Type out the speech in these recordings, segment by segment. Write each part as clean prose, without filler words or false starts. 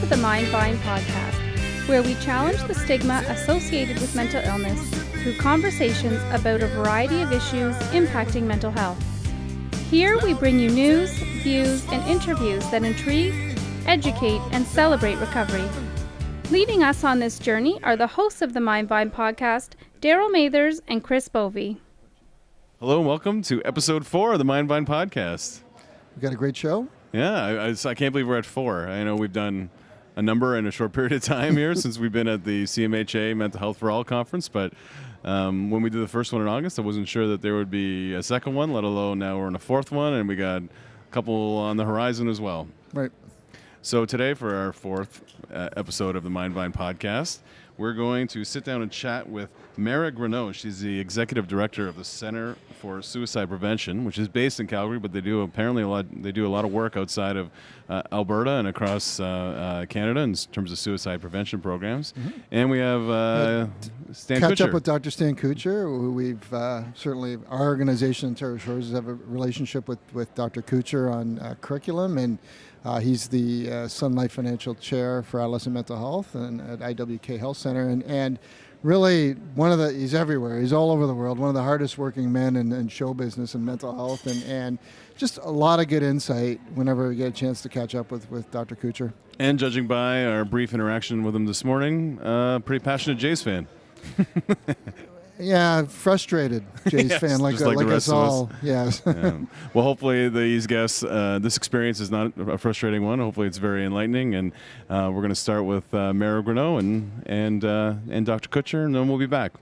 to the Mind Vine podcast, where we challenge the stigma associated with mental illness through conversations about a variety of issues impacting mental health. Here we bring you news, views, and interviews that intrigue, educate, and celebrate recovery. Leading us on this journey are the hosts of the Mind Vine podcast, Darryl Mathers and Chris Bovie. Hello and welcome to episode 4 of the Mind Vine podcast. We got a great show. Yeah, I can't believe we're at 4. I know we've done a number in a short period of time here since we've been at the CMHA Mental Health for All conference, but when we did the first one in August, I wasn't sure that there would be a second one, let alone now we're in a fourth one, and we got a couple on the horizon as well. Right. So today, for our fourth episode of the Mind Vine podcast, we're going to sit down and chat with Mara Grunau. She's the executive director of the Center for Suicide Prevention, which is based in Calgary, but they do a lot of work outside of Alberta and across Canada in terms of suicide prevention programs. Mm-hmm. And we have Stan Catch Kutcher. up with Dr. Stan Kutcher, who we've certainly, our organization, Ontario Shores, have a relationship with Dr. Kutcher on curriculum, and he's the Sun Life Financial Chair for Adolescent Mental Health and at IWK Health Center, and really he's everywhere. He's all over the world. One of the hardest working men in show business and mental health, and just a lot of good insight whenever we get a chance to catch up with Dr. Kutcher. And judging by our brief interaction with him this morning, pretty passionate Jays fan. Yeah, frustrated Jays yes, fan like the rest us all. Of us. Yes. Yeah. Well, hopefully these guests, this experience is not a frustrating one. Hopefully it's very enlightening, and we're going to start with Mara Grunau and Dr. Kutcher, and then we'll be back.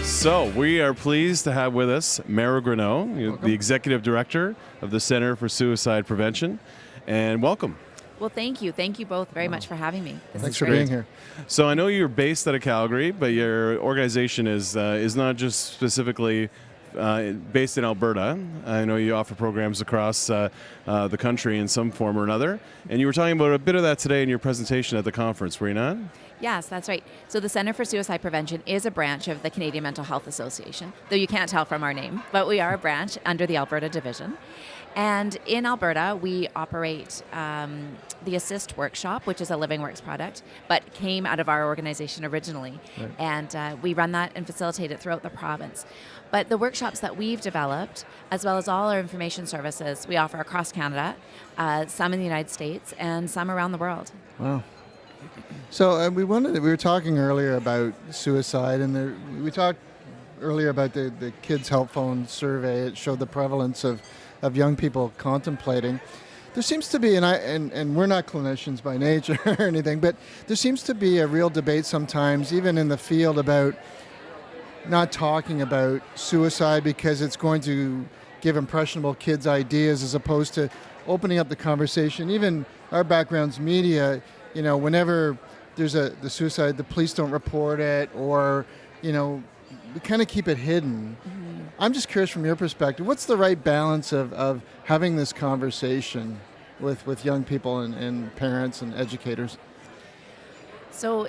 So we are pleased to have with us Mara Grunau, the Executive Director of the Center for Suicide Prevention, and welcome. Well, thank you. Thank you both very much for having me. Thanks for being here. So I know you're based out of Calgary, but your organization is not just specifically based in Alberta. I know you offer programs across the country in some form or another, and you were talking about a bit of that today in your presentation at the conference, were you not? Yes, that's right. So the Center for Suicide Prevention is a branch of the Canadian Mental Health Association, though you can't tell from our name, but we are a branch under the Alberta Division. And in Alberta, we operate the Assist Workshop, which is a Living Works product, but came out of our organization originally. Right. And we run that and facilitate it throughout the province. But the workshops that we've developed, as well as all our information services, we offer across Canada, some in the United States, and some around the world. Wow. So we were talking earlier about suicide, and we talked earlier about the Kids Help Phone survey. It showed the prevalence of young people contemplating. There seems to be, and we're not clinicians by nature or anything, but there seems to be a real debate sometimes, even in the field, about not talking about suicide because it's going to give impressionable kids ideas as opposed to opening up the conversation. Even our background's media, whenever there's the suicide, the police don't report it, or, we kind of keep it hidden. Mm-hmm. I'm just curious from your perspective, what's the right balance of having this conversation with young people and parents and educators? So,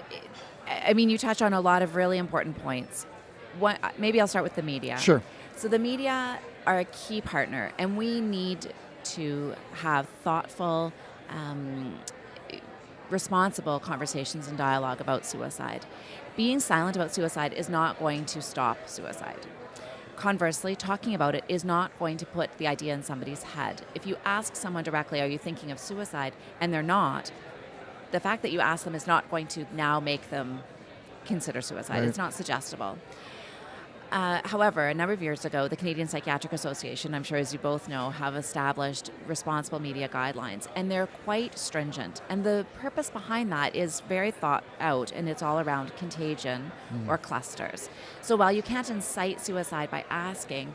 you touch on a lot of really important points. Maybe I'll start with the media. Sure. So the media are a key partner, and we need to have thoughtful, responsible conversations and dialogue about suicide. Being silent about suicide is not going to stop suicide. Conversely, talking about it is not going to put the idea in somebody's head. If you ask someone directly, are you thinking of suicide, and they're not, the fact that you ask them is not going to now make them consider suicide. Right. It's not suggestible. However, a number of years ago, the Canadian Psychiatric Association, I'm sure as you both know, have established responsible media guidelines, and they're quite stringent. And the purpose behind that is very thought out, and it's all around contagion or clusters. So while you can't incite suicide by asking,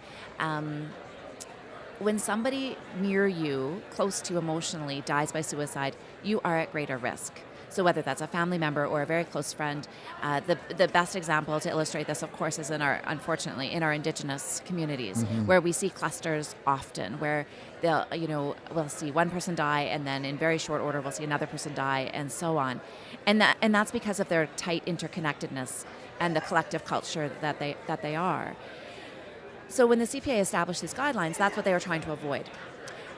when somebody near you, close to emotionally, dies by suicide, you are at greater risk. So whether that's a family member or a very close friend, the best example to illustrate this, of course, is unfortunately, in our Indigenous communities, where we see clusters often, where we'll see one person die, and then in very short order we'll see another person die, and so on, and that's because of their tight interconnectedness and the collective culture that they are. So when the CPA established these guidelines, that's what they were trying to avoid.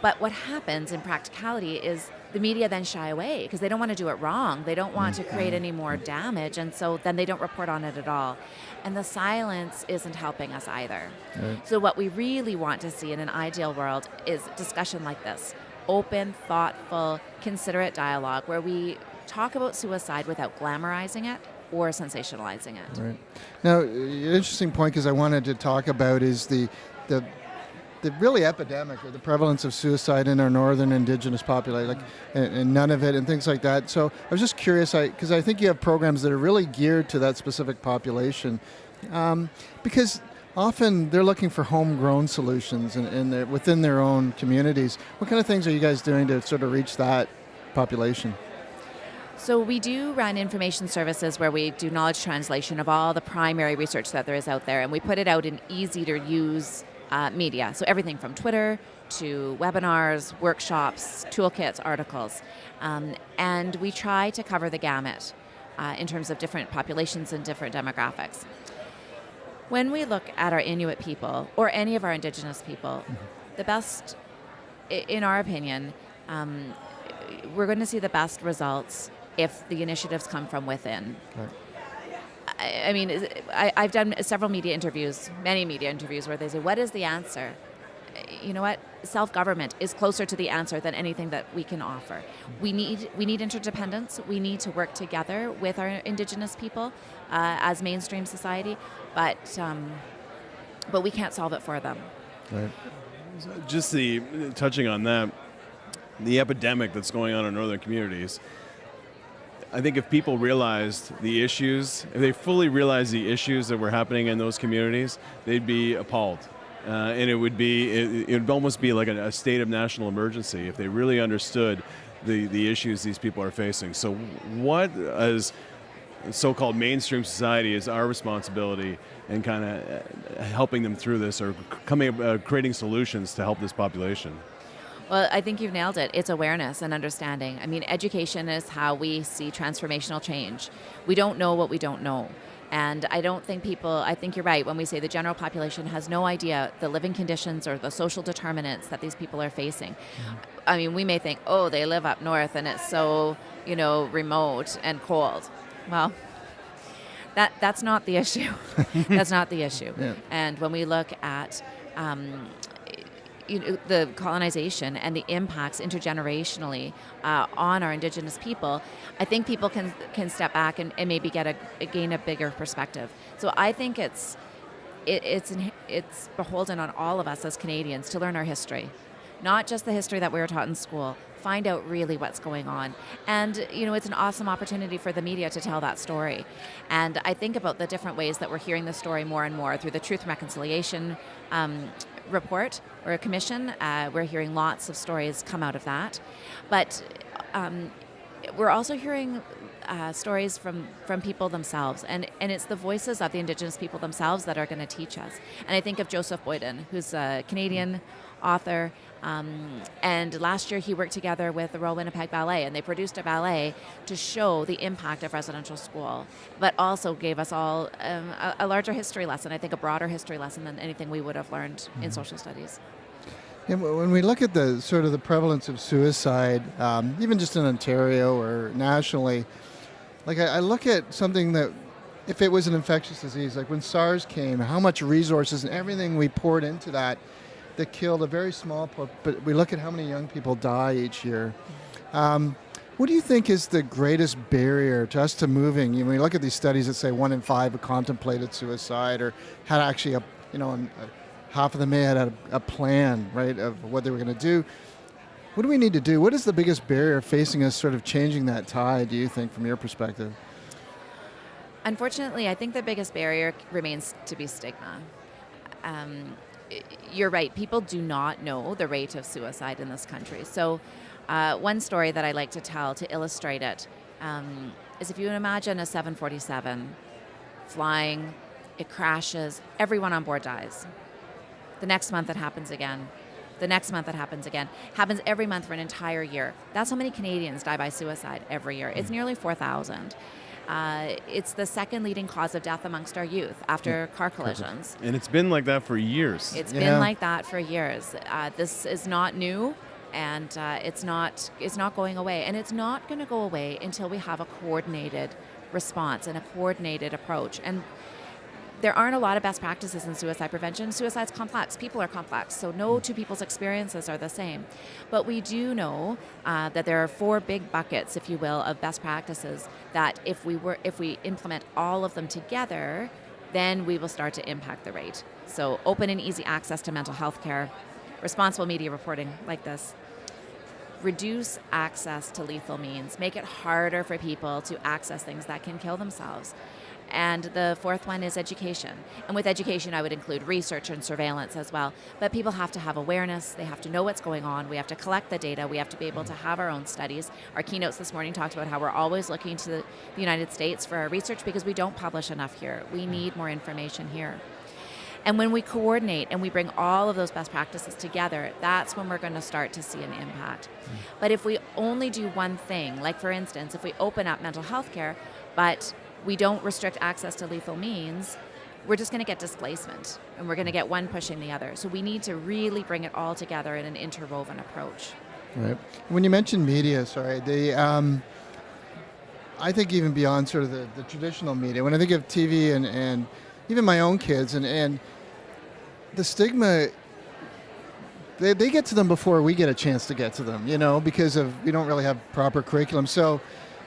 But what happens in practicality is the media then shy away because they don't want to do it wrong. They don't want to create any more damage, and so then they don't report on it at all. And the silence isn't helping us either. Right. So what we really want to see in an ideal world is discussion like this. Open, thoughtful, considerate dialogue where we talk about suicide without glamorizing it or sensationalizing it. Right. Now, an interesting point, because I wanted to talk about, is the really epidemic or the prevalence of suicide in our northern Indigenous population, and none of it and things like that. So I was just curious, because I think you have programs that are really geared to that specific population, because often they're looking for homegrown solutions within their own communities. What kind of things are you guys doing to sort of reach that population? So we do run information services where we do knowledge translation of all the primary research that there is out there, and we put it out in easy to use media. So everything from Twitter to webinars, workshops, toolkits, articles. And we try to cover the gamut in terms of different populations and different demographics. When we look at our Inuit people or any of our Indigenous people, the best, in our opinion, we're going to see the best results if the initiatives come from within. Right. I mean, I've done several many media interviews where they say, what is the answer? You know what? Self-government is closer to the answer than anything that we can offer. We need interdependence. We need to work together with our Indigenous people as mainstream society, but we can't solve it for them. Right. Just touching on that, the epidemic that's going on in northern communities, I think if people realized the issues, if they fully realized the issues that were happening in those communities, they'd be appalled. And it would almost be like a state of national emergency if they really understood the issues these people are facing. So what, as so-called mainstream society, is our responsibility in kind of helping them through this, or creating solutions to help this population? Well, I think you've nailed it. It's awareness and understanding. I mean, education is how we see transformational change. We don't know what we don't know. And I think you're right when we say the general population has no idea the living conditions or the social determinants that these people are facing. I mean, we may think, oh, they live up north and it's so, remote and cold. Well, that's not the issue. That's not the issue. Yeah. And when we look at the colonization and the impacts intergenerationally on our Indigenous people, I think people can step back and maybe gain a bigger perspective. So I think it's beholden on all of us as Canadians to learn our history, not just the history that we were taught in school. Find out really what's going on. And, it's an awesome opportunity for the media to tell that story. And I think about the different ways that we're hearing the story more and more through the Truth and Reconciliation report or a commission. We're hearing lots of stories come out of that. But we're also hearing stories from people themselves. And it's the voices of the Indigenous people themselves that are going to teach us. And I think of Joseph Boyden, who's a Canadian author. And last year he worked together with the Royal Winnipeg Ballet, and they produced a ballet to show the impact of residential school, but also gave us all a larger history lesson, I think a broader history lesson than anything we would have learned in social studies. Yeah, when we look at the sort of the prevalence of suicide, even just in Ontario or nationally, like I look at something that, if it was an infectious disease, like when SARS came, how much resources and everything we poured into that killed a very small part, but we look at how many young people die each year. What do you think is the greatest barrier to us to moving? When you look at these studies that say 1 in 5 have contemplated suicide or had actually half of them may have had a plan, right, of what they were going to do. What do we need to do? What is the biggest barrier facing us sort of changing that tide, do you think, from your perspective? Unfortunately, I think the biggest barrier remains to be stigma. You're right. People do not know the rate of suicide in this country. So one story that I like to tell to illustrate it is if you imagine a 747 flying, it crashes, everyone on board dies. The next month it happens again. The next month it happens again. Happens every month for an entire year. That's how many Canadians die by suicide every year. It's nearly 4,000. It's the second leading cause of death amongst our youth after car collisions. And it's been like that for years. It's been like that for years. This is not new, and it's not going away. And it's not going to go away until we have a coordinated response and a coordinated approach. And there aren't a lot of best practices in suicide prevention. Suicide's complex. People are complex, so no two people's experiences are the same. But we do know that there are 4 big buckets, if you will, of best practices that if we implement all of them together, then we will start to impact the rate. So open and easy access to mental health care, responsible media reporting like this, reduce access to lethal means, make it harder for people to access things that can kill themselves. And the 4th one is education. And with education, I would include research and surveillance as well. But people have to have awareness. They have to know what's going on. We have to collect the data. We have to be able to have our own studies. Our keynotes this morning talked about how we're always looking to the United States for our research because we don't publish enough here. We need more information here. And when we coordinate and we bring all of those best practices together, that's when we're going to start to see an impact. But if we only do one thing, like for instance, if we open up mental health care, but we don't restrict access to lethal means, we're just going to get displacement, and we're going to get one pushing the other. So we need to really bring it all together in an interwoven approach. Right. When you mentioned media, I think even beyond sort of the traditional media, when I think of TV and even my own kids and the stigma, they get to them before we get a chance to get to them, because we don't really have proper curriculum. So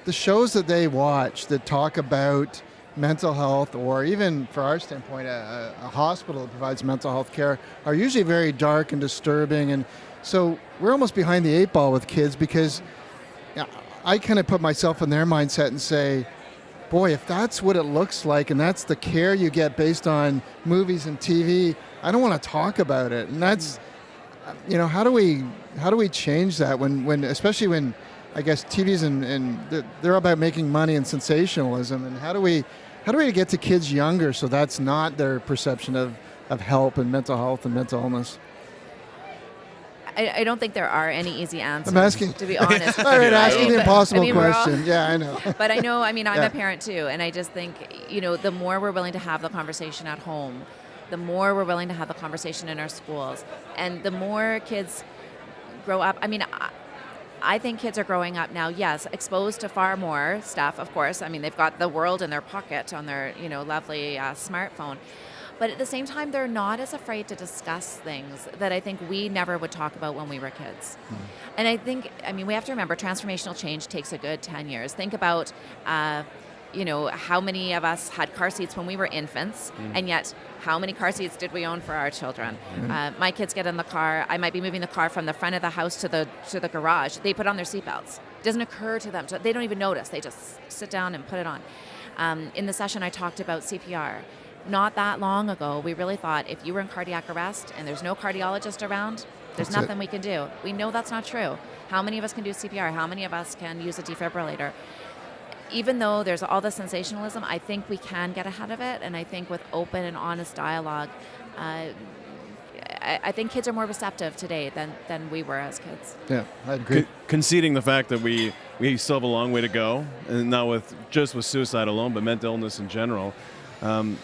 the shows that they watch that talk about mental health, or even for our standpoint, a hospital that provides mental health care, are usually very dark and disturbing. And so we're almost behind the 8 ball with kids, because I kind of put myself in their mindset and say, boy, if that's what it looks like and that's the care you get based on movies and TV, I don't want to talk about it. And that's, how do we change that when especially when I guess TVs and they're about making money and sensationalism, and how do we get to kids younger so that's not their perception of help and mental health and mental illness? I don't think there are any easy answers. I'm asking, to be honest. All right, asking the impossible question. Yeah, I know. But I know, I'm a parent too, and I just think, the more we're willing to have the conversation at home, the more we're willing to have the conversation in our schools, and the more kids grow up. I think kids are growing up now, yes, exposed to far more stuff, of course. They've got the world in their pocket on their, lovely smartphone. But at the same time, they're not as afraid to discuss things that I think we never would talk about when we were kids. And I think, we have to remember transformational change takes a good 10 years. Think about, how many of us had car seats when we were infants, and yet how many car seats did we own for our children? My kids get in the car. I might be moving the car from the front of the house to the garage. They put on their seatbelts. It doesn't occur to them. They don't even notice. They just sit down and put it on. In the session, I talked about CPR. Not that long ago, we really thought if you were in cardiac arrest and there's no cardiologist around, there's nothing we can do. We know that's not true. How many of us can do CPR? How many of us can use a defibrillator? Even though there's all this sensationalism, I think we can get ahead of it. And I think with open and honest dialogue, I think kids are more receptive today than we were as kids. Yeah, I agree. Conceding the fact that we still have a long way to go, and not with suicide alone, but mental illness in general.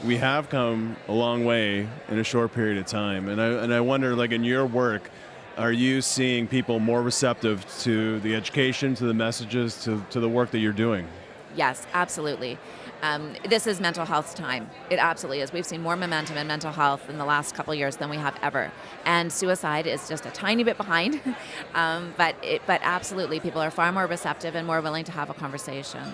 We have come a long way in a short period of time, and I wonder, like in your work, are you seeing people more receptive to the education, to the messages, to the work that you're doing? Yes, absolutely. This is mental health time. It absolutely is. We've seen more momentum in mental health in the last couple of years than we have ever, and suicide is just a tiny bit behind. But absolutely, people are far more receptive and more willing to have a conversation.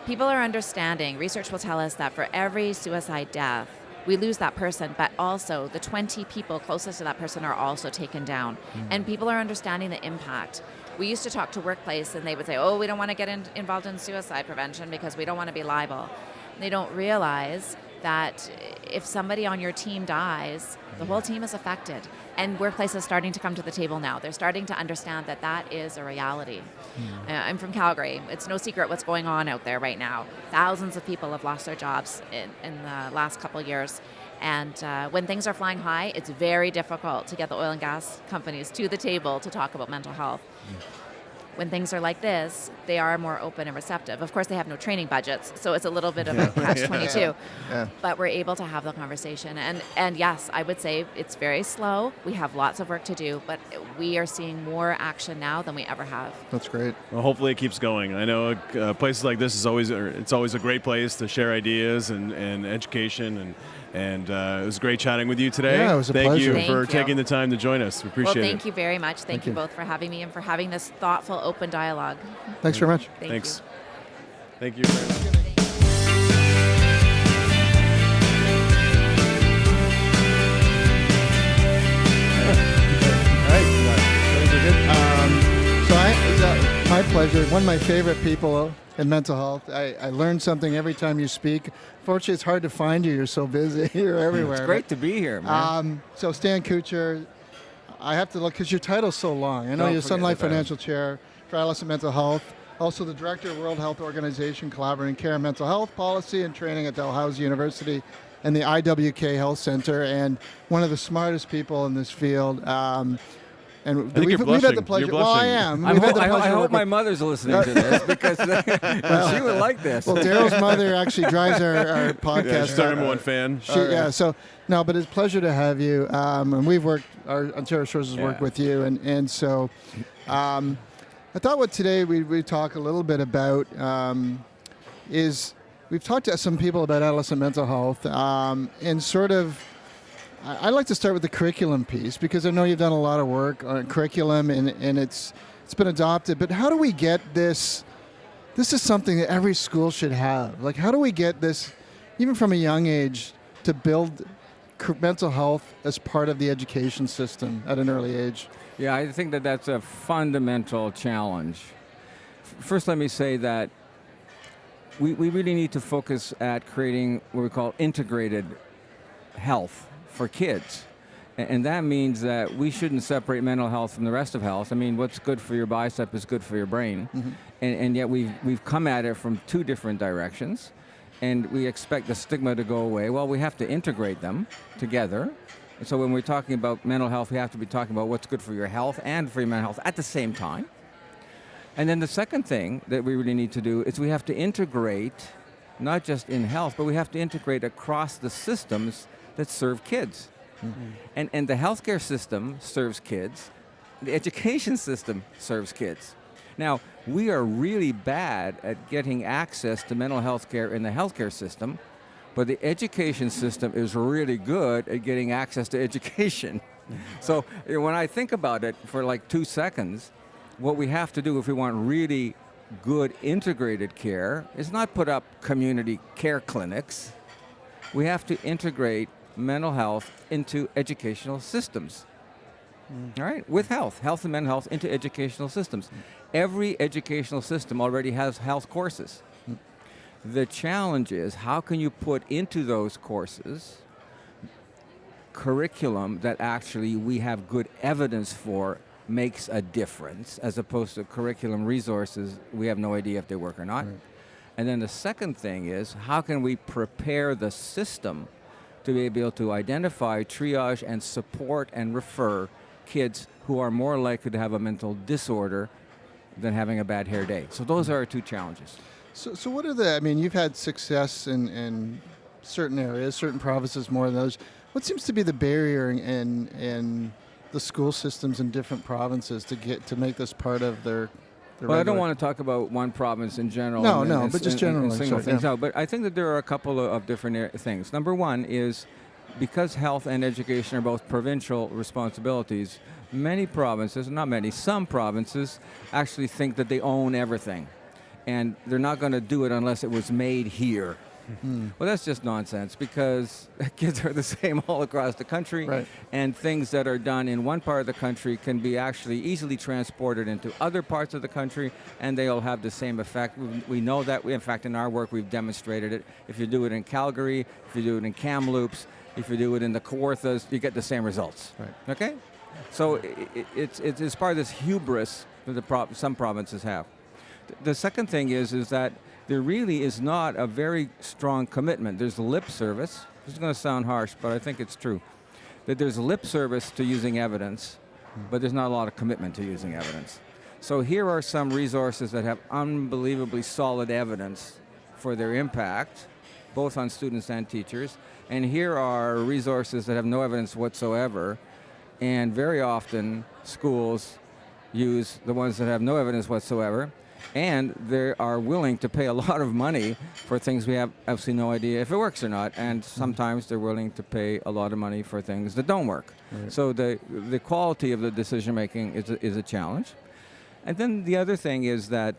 People are understanding. Research will tell us that for every suicide death, we lose that person, but also the 20 people closest to that person are also taken down. And people are understanding the impact. We used to talk to workplace and they would say, oh, we don't want to get involved in suicide prevention because we don't want to be liable. They don't realize that if somebody on your team dies, the whole team is affected. And workplaces starting to come to the table now. They're starting to understand that that is a reality. I'm from Calgary. It's no secret what's going on out there right now. Thousands of people have lost their jobs in the last couple of years. And when things are flying high, it's very difficult to get the oil and gas companies to the table to talk about mental health. When things are like this, they are more open and receptive. Of course, they have no training budgets, so it's a little bit of a catch-22. But we're able to have the conversation. And yes, I would say it's very slow. We have lots of work to do, but we are seeing more action now than we ever have. That's great. Well, hopefully it keeps going. I know places like this is always a great place to share ideas and education and it was great chatting with you today. Yeah, it was a pleasure. Thank you for taking the time to join us. We appreciate it. Well, thank you very much. Thank you both for having me and for having this thoughtful, open dialogue. Thanks very much. Thanks. You. Thank you very much. It's my pleasure. One of my favorite people in mental health. I learn something every time you speak. Fortunately, it's hard to find you. You're so busy. You're everywhere. It's great to be here, man. So Stan Kutcher, I have to look because your title's so long. I know you're Sun Life Financial Chair for Adolescent Mental Health. Also the Director of World Health Organization, Collaborating Care and Mental Health Policy and Training at Dalhousie University and the IWK Health Center, and one of the smartest people in this field. And we've had the pleasure. Well, I am. I hope my mother's listening to this because she would like this. Well, Darryl's mother actually drives our podcast. Yeah, she's our number one fan. But it's a pleasure to have you. And we've worked, our Ontario Shores has worked with you. And so I thought what today we'd talk a little bit about is we've talked to some people about adolescent mental health and sort of I'd like to start with the curriculum piece because I know you've done a lot of work on curriculum and it's been adopted. But how do we get this? This is something that every school should have. Like, how do we get this, even from a young age, to build mental health as part of the education system at an early age? Yeah, I think that's a fundamental challenge. First, let me say that we really need to focus at creating what we call integrated health for kids. And that means that we shouldn't separate mental health from the rest of health. I mean, what's good for your bicep is good for your brain. Mm-hmm. And yet we've come at it from two different directions. And we expect the stigma to go away. Well, we have to integrate them together. And so when we're talking about mental health, we have to be talking about what's good for your health and for your mental health at the same time. And then the second thing that we really need to do is we have to integrate, not just in health, but we have to integrate across the systems that serve kids. Mm-hmm. And the healthcare system serves kids. The education system serves kids. Now, we are really bad at getting access to mental health care in the healthcare system, but the education system is really good at getting access to education. So when I think about it for like 2 seconds, what we have to do if we want really good integrated care is not put up community care clinics. We have to integrate mental health into educational systems. All right, with health and mental health into educational systems. Every educational system already has health courses. The challenge is how can you put into those courses curriculum that actually we have good evidence for makes a difference, as opposed to curriculum resources we have no idea if they work or not. Right. And then the second thing is how can we prepare the system to be able to identify, triage, and support and refer kids who are more likely to have a mental disorder than having a bad hair day. So those are our two challenges. So what are you've had success in certain areas, certain provinces more than others. What seems to be the barrier in the school systems in different provinces to make this part of their well, I don't want to talk about one province in general. But just generally. Single things out. But I think that there are a couple of different things. Number one is because health and education are both provincial responsibilities, many provinces, not many, some provinces actually think that they own everything. And they're not going to do it unless it was made here. Well, that's just nonsense because kids are the same all across the country, Right. and things that are done in one part of the country can be actually easily transported into other parts of the country, and they'll have the same effect. We know that. In fact, in our work, we've demonstrated it. If you do it in Calgary, if you do it in Kamloops, if you do it in the Kawarthas, you get the same results. Right. Okay? So it's part of this hubris that some provinces have. The second thing is that there really is not a very strong commitment. There's lip service. This is going to sound harsh, but I think it's true. That there's lip service to using evidence, but there's not a lot of commitment to using evidence. So here are some resources that have unbelievably solid evidence for their impact, both on students and teachers. And here are resources that have no evidence whatsoever. And very often, schools use the ones that have no evidence whatsoever, and they are willing to pay a lot of money for things we have absolutely no idea if it works or not, and sometimes they're willing to pay a lot of money for things that don't work. Right. So the quality of the decision making is a challenge. And then the other thing is that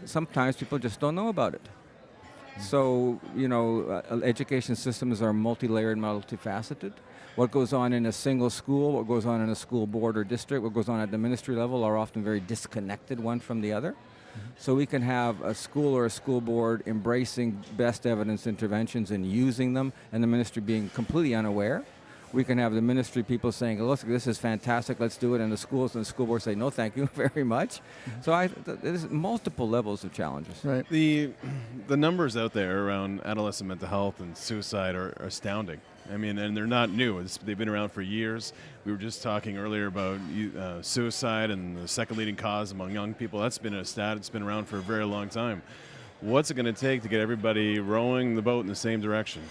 sometimes people just don't know about it. So, education systems are multi-layered, multifaceted. What goes on in a single school, what goes on in a school board or district, what goes on at the ministry level are often very disconnected one from the other. So we can have a school or a school board embracing best evidence interventions and using them, and the ministry being completely unaware. We can have the ministry people saying, look, this is fantastic, let's do it, and the schools and the school board say, no, thank you very much. So there's multiple levels of challenges. Right. The numbers out there around adolescent mental health and suicide are astounding. I mean, and they're not new. They've been around for years. We were just talking earlier about suicide and the second leading cause among young people. That's been a stat. It's been around for a very long time. What's it going to take to get everybody rowing the boat in the same direction?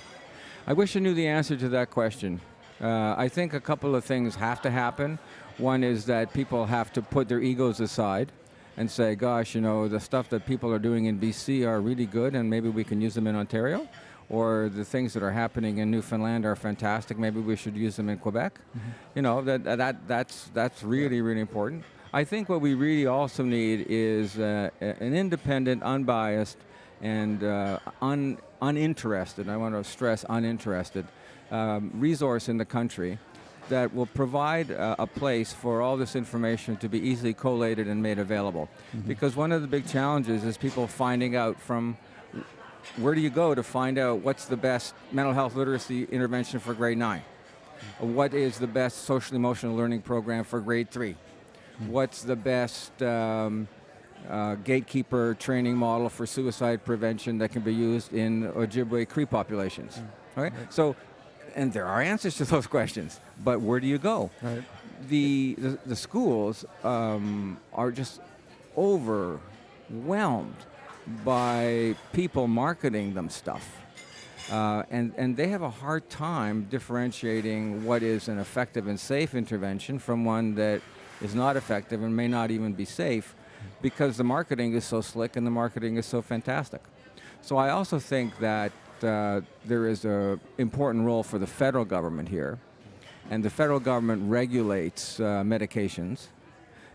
I wish I knew the answer to that question. I think a couple of things have to happen. One is that people have to put their egos aside and say, gosh, the stuff that people are doing in BC are really good and maybe we can use them in Ontario. Or the things that are happening in Newfoundland are fantastic. Maybe we should use them in Quebec. That's really, really important. I think what we really also need is an independent, unbiased, and uninterested, I want to stress uninterested, resource in the country that will provide a place for all this information to be easily collated and made available. Because one of the big challenges is people finding out from where do you go to find out what's the best mental health literacy intervention for grade 9? What is the best social emotional learning program for grade 3? What's the best gatekeeper training model for suicide prevention that can be used in Ojibwe Cree populations? Okay? So, and there are answers to those questions, but where do you go? Right. The schools are just overwhelmed by people marketing them stuff. And they have a hard time differentiating what is an effective and safe intervention from one that is not effective and may not even be safe because the marketing is so slick and the marketing is so fantastic. So I also think that there is an important role for the federal government here. And the federal government regulates medications.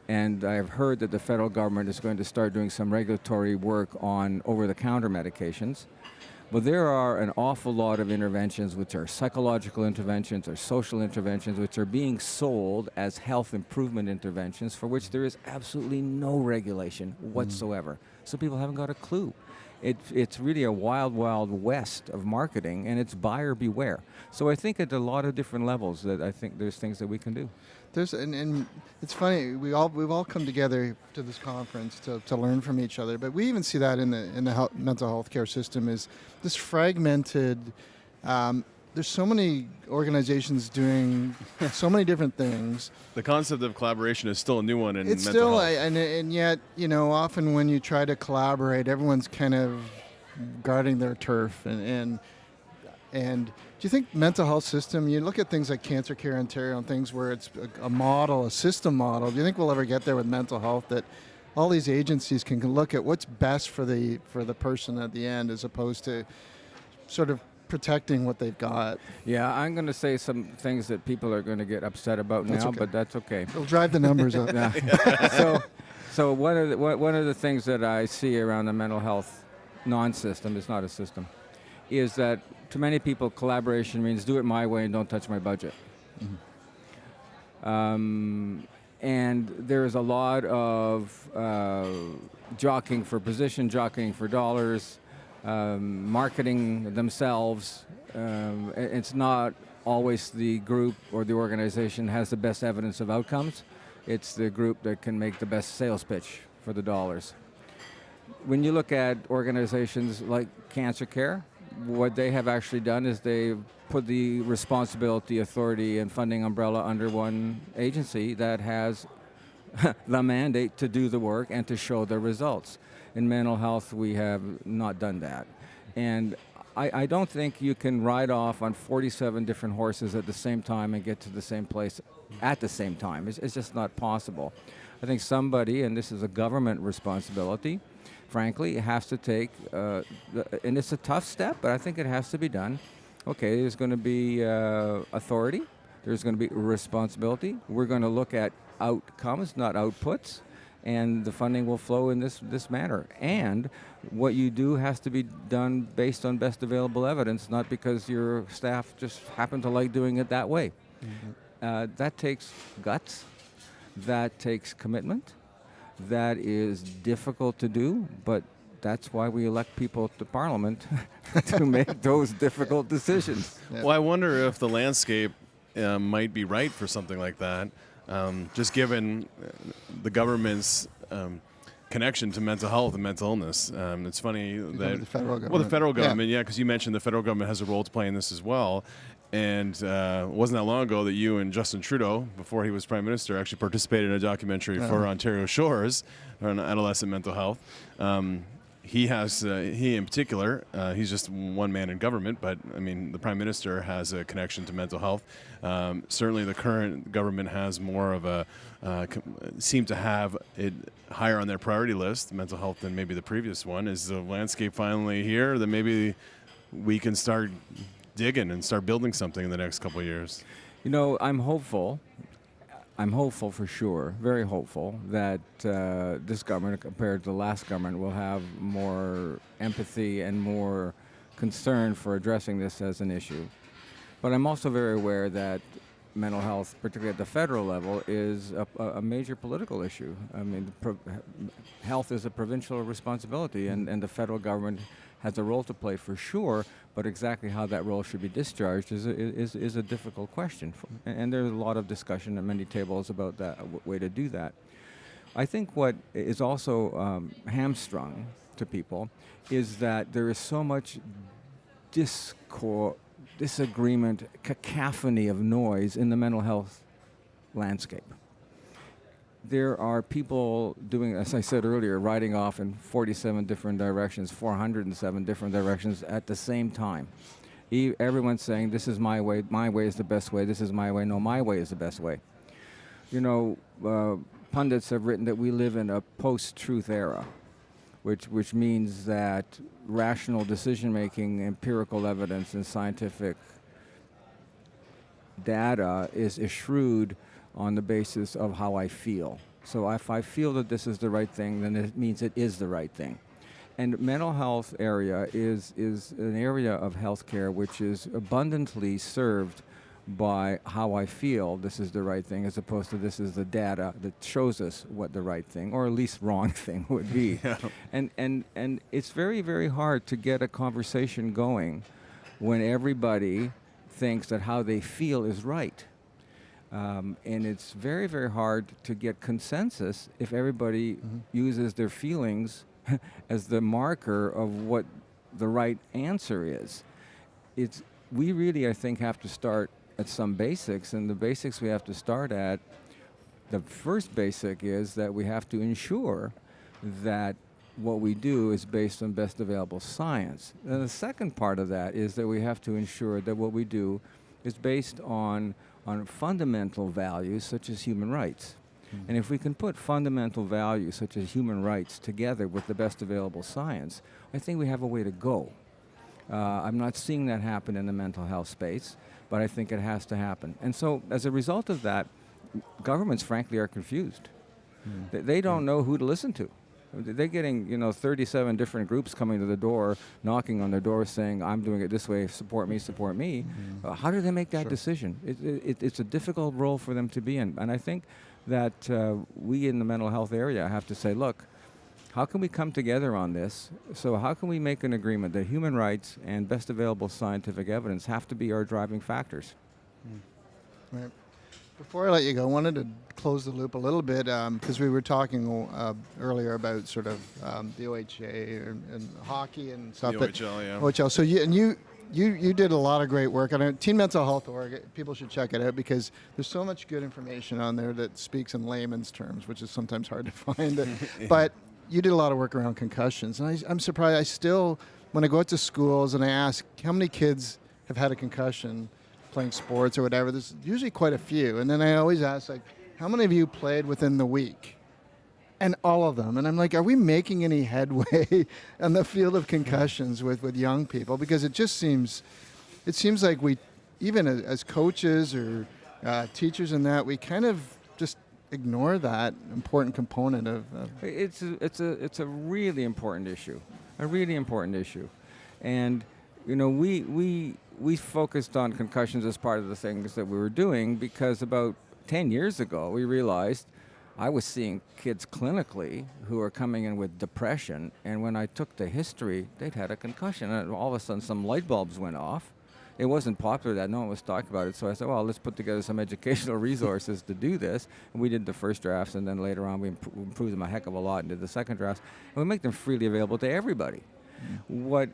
And I've heard that the federal government is going to start doing some regulatory work on over-the-counter medications. But there are an awful lot of interventions which are psychological interventions or social interventions which are being sold as health improvement interventions for which there is absolutely no regulation whatsoever. So people haven't got a clue. It's really a wild, wild west of marketing, and it's buyer beware. So I think at a lot of different levels that I think there's things that we can do. And it's funny, we've all come together to this conference to learn from each other, but we even see that in the mental health care system is this fragmented. There's so many organizations doing so many different things. The concept of collaboration is still a new one in It's mental still, health. and yet, often when you try to collaborate, everyone's kind of guarding their turf. And do you think mental health system, you look at things like Cancer Care Ontario and things where it's a model, a system model, do you think we'll ever get there with mental health that all these agencies can look at what's best for the person at the end as opposed to sort of protecting what they've got? Yeah, I'm going to say some things that people are going to get upset about That's now, okay. but that's okay. It'll drive the numbers up. Yeah. So one of the things that I see around the mental health non-system, it's not a system, is that to many people, collaboration means do it my way and don't touch my budget. And there's a lot of jockeying for position, jockeying for dollars, marketing themselves. It's not always the group or the organization has the best evidence of outcomes. It's the group that can make the best sales pitch for the dollars. When you look at organizations like Cancer Care, what they have actually done is they've put the responsibility, authority, and funding umbrella under one agency that has the mandate to do the work and to show the results. In mental health, we have not done that. And I don't think you can ride off on 47 different horses at the same time and get to the same place at the same time. It's just not possible. I think somebody, and this is a government responsibility, frankly, it has to take, and it's a tough step, but I think it has to be done. Okay, there's going to be authority, there's going to be responsibility. We're going to look at outcomes, not outputs, and the funding will flow in this manner. And what you do has to be done based on best available evidence, not because your staff just happen to like doing it that way. That takes guts, that takes commitment, that is difficult to do, but that's why we elect people to Parliament to make those difficult decisions. Well, I wonder if the landscape might be right for something like that, just given the government's connection to mental health and mental illness. It's funny that the federal government. Well, the federal government, yeah, because you mentioned the federal government has a role to play in this as well. And it wasn't that long ago that you and Justin Trudeau, before he was Prime Minister, actually participated in a documentary for Ontario Shores on adolescent mental health. He in particular, he's just one man in government, but I mean, the Prime Minister has a connection to mental health. Certainly the current government has more of a, seem to have it higher on their priority list, mental health, than maybe the previous one. Is the landscape finally here that maybe we can start digging and start building something in the next couple of years? You know, I'm hopeful. I'm hopeful for sure, very hopeful, that this government, compared to the last government, will have more empathy and more concern for addressing this as an issue. But I'm also very aware that mental health, particularly at the federal level, is a major political issue. I mean, health is a provincial responsibility, and the federal government has a role to play for sure, but exactly how that role should be discharged is a difficult question. And there's a lot of discussion at many tables about that way to do that. I think what is also hamstrung to people is that there is so much disagreement, cacophony of noise in the mental health landscape. There are people doing, as I said earlier, riding off in 47 different directions, 407 different directions at the same time. Everyone's saying, this is my way is the best way, this is my way, no, my way is the best way. You know, pundits have written that we live in a post-truth era, which means that rational decision-making, empirical evidence, and scientific data is shrewd on the basis of how I feel. So if I feel that this is the right thing, then it means it is the right thing. And mental health area is an area of healthcare which is abundantly served by how I feel this is the right thing, as opposed to this is the data that shows us what the right thing, or at least wrong thing would be. Yeah. And it's very, very hard to get a conversation going when everybody thinks that how they feel is right. And it's very, very hard to get consensus if everybody uses their feelings as the marker of what the right answer is. We really, I think, have to start at some basics, and the basics we have to start at, the first basic is that we have to ensure that what we do is based on best available science. And the second part of that is that we have to ensure that what we do is based on fundamental values such as human rights. And if we can put fundamental values such as human rights together with the best available science, I think we have a way to go. I'm not seeing that happen in the mental health space, but I think it has to happen. And so as a result of that, governments frankly are confused. They don't know who to listen to. They're getting 37 different groups coming to the door, knocking on their door, saying, "I'm doing it this way. Support me, support me." How do they make that decision? It's a difficult role for them to be in, and I think that we in the mental health area have to say, look, how can we come together on this? So how can we make an agreement that human rights and best available scientific evidence have to be our driving factors? Right. Before I let you go, I wanted to close the loop a little bit because we were talking earlier about sort of the OHA and hockey and stuff. The OHL, yeah. OHL. So you did a lot of great work on it. Teen Mental Health Org. People should check it out because there's so much good information on there that speaks in layman's terms, which is sometimes hard to find. But you did a lot of work around concussions, and I'm surprised. I still, when I go out to schools and I ask how many kids have had a concussion playing sports or whatever, there's usually quite a few. And then I always ask, like, how many of you played within the week? And all of them. And I'm like, are we making any headway on the field of concussions with young people? Because it seems like we, even as coaches or teachers and that, we kind of just ignore that important component of it's a really important issue, and we focused on concussions as part of the things that we were doing because about 10 years ago we realized I was seeing kids clinically who are coming in with depression, and when I took the history, they'd had a concussion, and all of a sudden some light bulbs went off. It wasn't popular that no one was talking about it, so I said, well, let's put together some educational resources to do this. And we did the first drafts, and then later on we improved them a heck of a lot and did the second drafts. And we make them freely available to everybody. What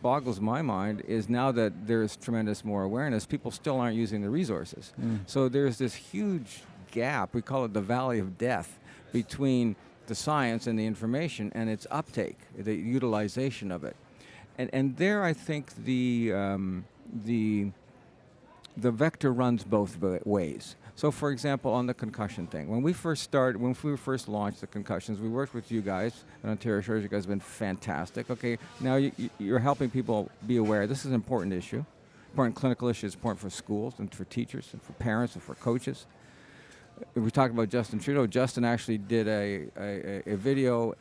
boggles my mind is now that there's tremendous more awareness, people still aren't using the resources. So there's this huge gap, we call it the valley of death, between the science and the information and its uptake, the utilization of it. And there I think the vector runs both ways. So, for example, on the concussion thing, when we first launched the concussions, we worked with you guys at Ontario Shores. You guys have been fantastic. Okay, now you're helping people be aware. This is an important issue, important clinical issue. It's important for schools and for teachers and for parents and for coaches. We talked about Justin Trudeau. Justin actually did a video,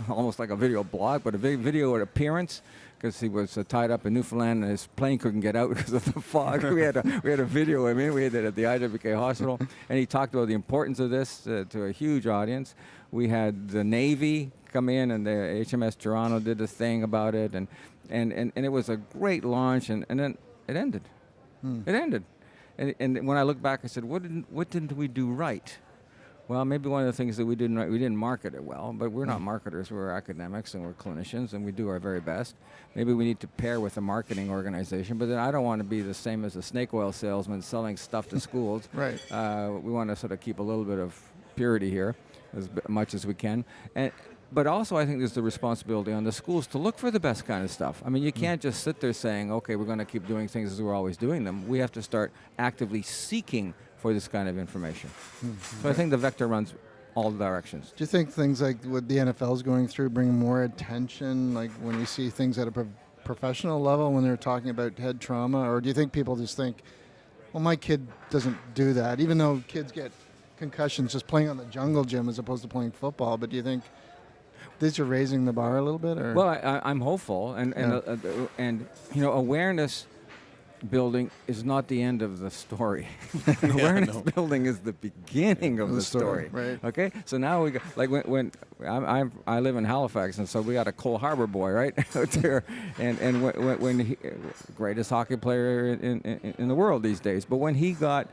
almost like a video blog, but a video appearance, because he was tied up in Newfoundland and his plane couldn't get out because of the fog. we had a video of him. We had it at the IWK hospital, and he talked about the importance of this to a huge audience. We had the Navy come in, and the HMS Toronto did a thing about it, and it was a great launch, and then it ended. It ended. And when I look back, I said, what didn't we do right? Well, maybe one of the things that we didn't right, we didn't market it well, but we're not marketers, we're academics and we're clinicians, and we do our very best. Maybe we need to pair with a marketing organization, but then I don't want to be the same as a snake oil salesman selling stuff to schools. Right. We want to sort of keep a little bit of purity here, as much as we can. But also I think there's the responsibility on the schools to look for the best kind of stuff. I mean, you can't just sit there saying, okay, we're going to keep doing things as we're always doing them. We have to start actively seeking for this kind of information. So I think the vector runs all directions. Do you think things like what the NFL is going through bring more attention, like when you see things at a professional level when they're talking about head trauma? Or do you think people just think, well, my kid doesn't do that, even though kids get concussions just playing on the jungle gym as opposed to playing football? But do you think these are raising the bar a little bit? Or? Well, I'm hopeful, and awareness building is not the end of the story. Awareness building is the beginning of the story. Right. Okay. So now we got, like when I live in Halifax, and so we got a Cole Harbour boy right out there, and when he, greatest hockey player in the world these days, but when he got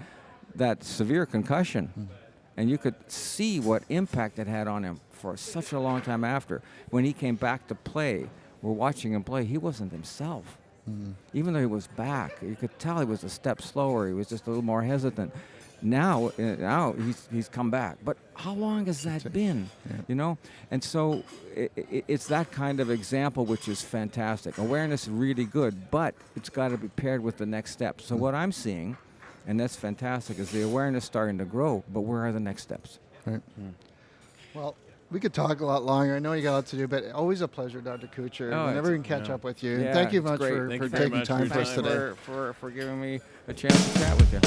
that severe concussion, and you could see what impact it had on him for such a long time after. When he came back to play, we're watching him play, he wasn't himself. Even though he was back, you could tell he was a step slower. He was just a little more hesitant. Now he's come back. But how long has that been? Yeah. You know? And so it's that kind of example which is fantastic. Awareness is really good, but it's got to be paired with the next step. So what I'm seeing, and that's fantastic, is the awareness starting to grow, but where are the next steps? Right. Well, we could talk a lot longer. I know you got a lot to do, but always a pleasure, Dr. Kutcher. Whenever we can catch up with you. Yeah, thank you much for taking time for us today. For giving me a chance to chat with you.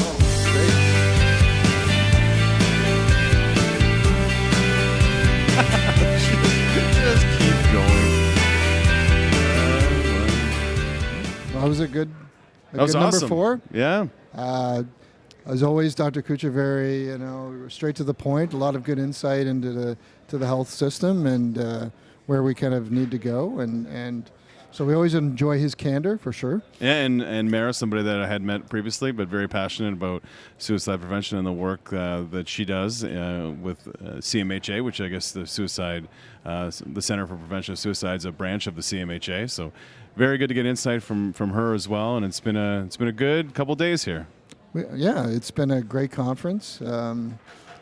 Great. was a good was number awesome. 4. Yeah. As always, Dr. Kutcher, very straight to the point. A lot of good insight into the health system and where we kind of need to go, and so we always enjoy his candor for sure. Yeah, and Mara, somebody that I had met previously, but very passionate about suicide prevention and the work that she does with CMHA, which I guess the Center for Prevention of Suicide is a branch of the CMHA. So very good to get insight from her as well, and it's been a good couple days here. Yeah, it's been a great conference. A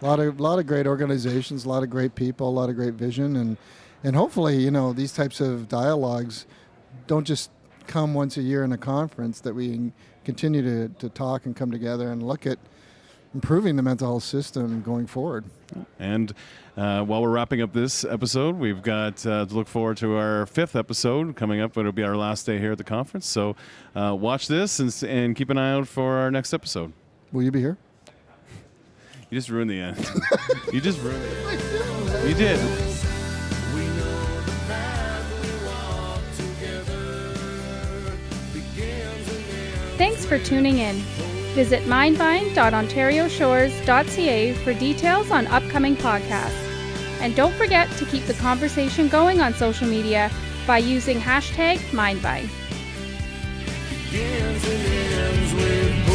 lot of great organizations, a lot of great people, a lot of great vision, and hopefully, these types of dialogues don't just come once a year in a conference, that we continue to talk and come together and look at improving the mental health system going forward. And while we're wrapping up this episode, we've got to look forward to our 5th episode coming up. It'll be our last day here at the conference. So watch this and keep an eye out for our next episode. Will you be here? You just ruined the end. You just ruined it. You did. Thanks for tuning in. Visit mindvine.ontarioshores.ca for details on upcoming podcasts. And don't forget to keep the conversation going on social media by using #MindVine. Begins and ends with